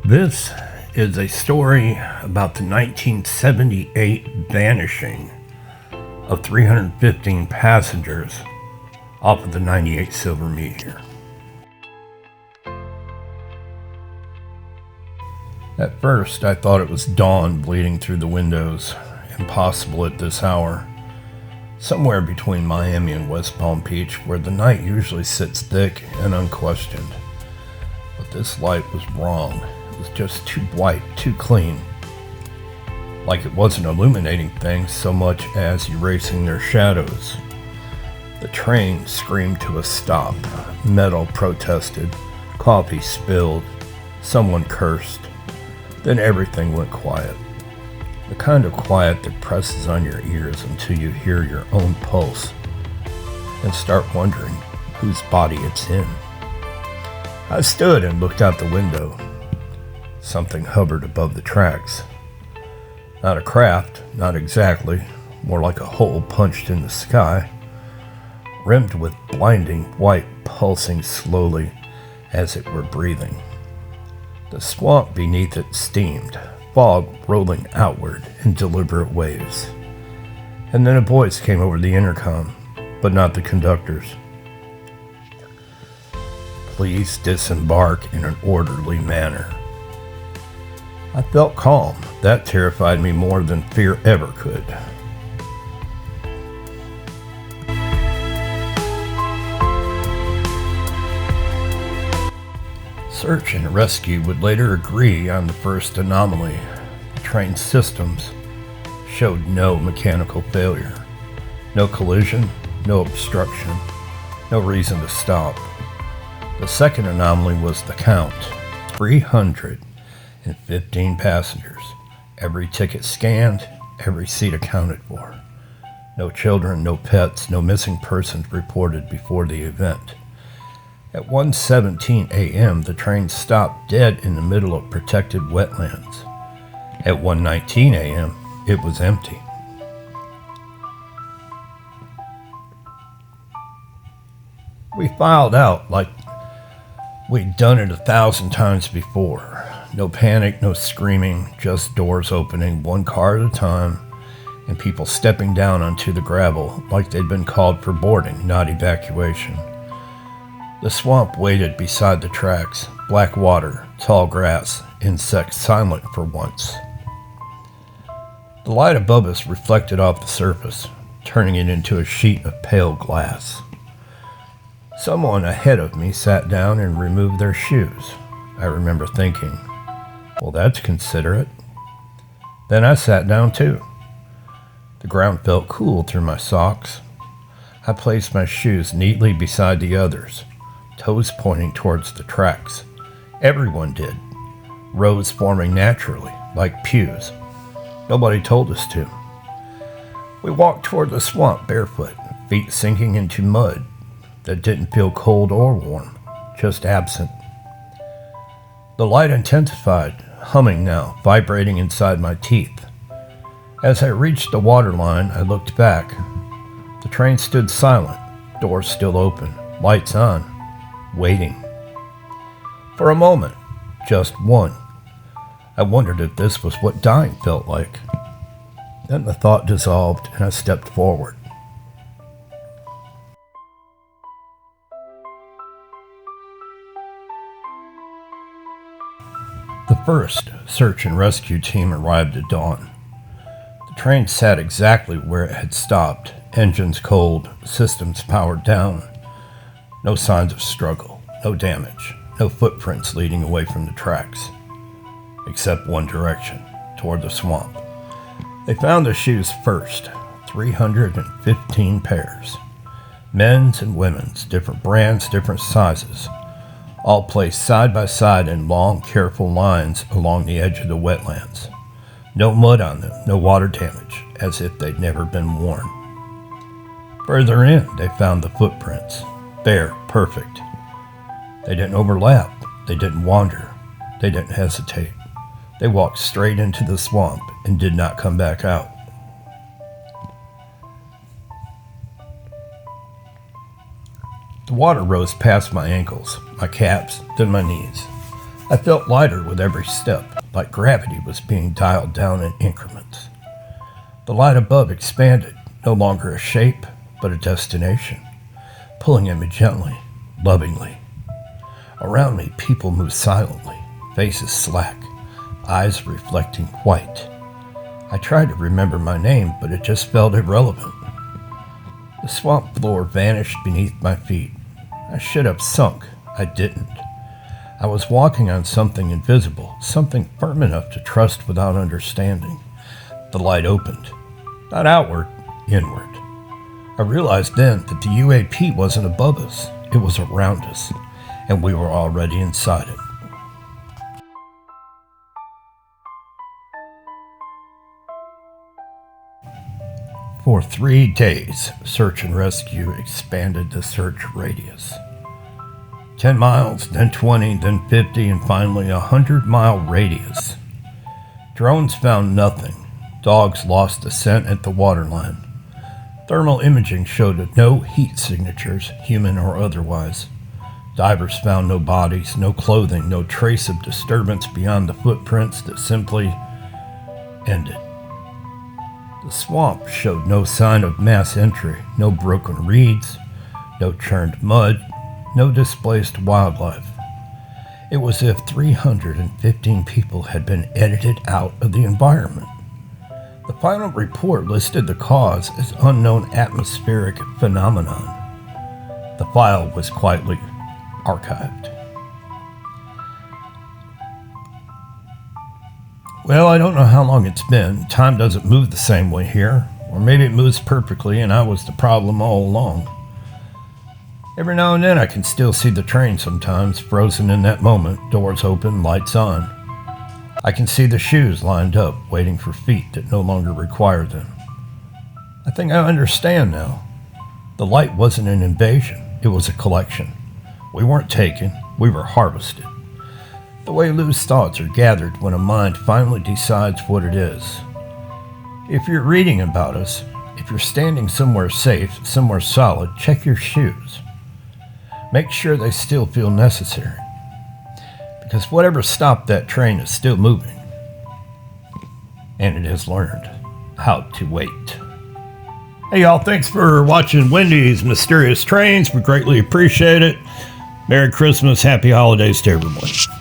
This is a story about the 1978 vanishing of 315 passengers off of the 98 Silver Meteor. At first, I thought it was dawn bleeding through the windows, impossible at this hour, somewhere between Miami and West Palm Beach, where the night usually sits thick and unquestioned. But this light was wrong. It was just too white, too clean. Like it wasn't illuminating things so much as erasing their shadows. The train screamed to a stop. Metal protested. Coffee spilled. Someone cursed. Then everything went quiet. The kind of quiet that presses on your ears until you hear your own pulse and start wondering whose body it's in. I stood and looked out the window. Something hovered above the tracks. Not a craft, not exactly, more like a hole punched in the sky, rimmed with blinding white pulsing slowly as it were breathing. The swamp beneath it steamed, fog rolling outward in deliberate waves. And then a voice came over the intercom, but not the conductor's. Please disembark in an orderly manner. I felt calm. That terrified me more than fear ever could. Search and rescue would later agree on the first anomaly. The train's systems showed no mechanical failure, no collision, no obstruction, no reason to stop. The second anomaly was the count, 315 passengers, every ticket scanned, every seat accounted for. No children, no pets, no missing persons reported before the event. At 1:17 a.m., the train stopped dead in the middle of protected wetlands. At 1:19 a.m., it was empty. We filed out like we'd done it 1,000 times before. No panic, no screaming, just doors opening one car at a time and people stepping down onto the gravel like they'd been called for boarding, not evacuation. The swamp waited beside the tracks, black water, tall grass, insects silent for once. The light above us reflected off the surface, turning it into a sheet of pale glass. Someone ahead of me sat down and removed their shoes. I remember thinking, well, that's considerate. Then I sat down too. The ground felt cool through my socks. I placed my shoes neatly beside the others, toes pointing towards the tracks. Everyone did. Rows forming naturally, like pews. Nobody told us to. We walked toward the swamp barefoot, feet sinking into mud that didn't feel cold or warm, just absent. The light intensified, humming now, vibrating inside my teeth. As I reached the waterline, I looked back. The train stood silent, doors still open, lights on, waiting. For a moment, just one, I wondered if this was what dying felt like. Then the thought dissolved and I stepped forward. The first search and rescue team arrived at dawn. The train sat exactly where it had stopped, engines cold, systems powered down. No signs of struggle, no damage, no footprints leading away from the tracks, except one direction, toward the swamp. They found the shoes first, 315 pairs. Men's and women's, different brands, different sizes, all placed side by side in long, careful lines along the edge of the wetlands. No mud on them, no water damage, as if they'd never been worn. Further in, they found the footprints. Bare, perfect. They didn't overlap. They didn't wander. They didn't hesitate. They walked straight into the swamp and did not come back out. The water rose past my ankles, my calves, then my knees. I felt lighter with every step, like gravity was being dialed down in increments. The light above expanded, no longer a shape, but a destination, pulling at me gently, lovingly. Around me, people moved silently, faces slack, eyes reflecting white. I tried to remember my name, but it just felt irrelevant. The swamp floor vanished beneath my feet. I should have sunk. I didn't. I was walking on something invisible, something firm enough to trust without understanding. The light opened. Not outward, inward. I realized then that the UAP wasn't above us. It was around us, and we were already inside it. For 3 days, search and rescue expanded the search radius. 10 miles, then 20, then 50, and finally a 100-mile radius. Drones found nothing. Dogs lost the scent at the waterline. Thermal imaging showed no heat signatures, human or otherwise. Divers found no bodies, no clothing, no trace of disturbance beyond the footprints that simply ended. The swamp showed no sign of mass entry, no broken reeds, no churned mud, no displaced wildlife. It was as if 315 people had been edited out of the environment. The final report listed the cause as unknown atmospheric phenomenon. The file was quietly archived. Well, I don't know how long it's been. Time doesn't move the same way here. Or maybe it moves perfectly and I was the problem all along. Every now and then I can still see the train sometimes, frozen in that moment, doors open, lights on. I can see the shoes lined up, waiting for feet that no longer require them. I think I understand now. The light wasn't an invasion, it was a collection. We weren't taken, we were harvested. The way loose thoughts are gathered when a mind finally decides what it is. If you're reading about us, if you're standing somewhere safe, somewhere solid, check your shoes. Make sure they still feel necessary. Because whatever stopped that train is still moving. And it has learned how to wait. Hey y'all, thanks for watching Wendy's Mysterious Trains. We greatly appreciate it. Merry Christmas, happy holidays to everyone.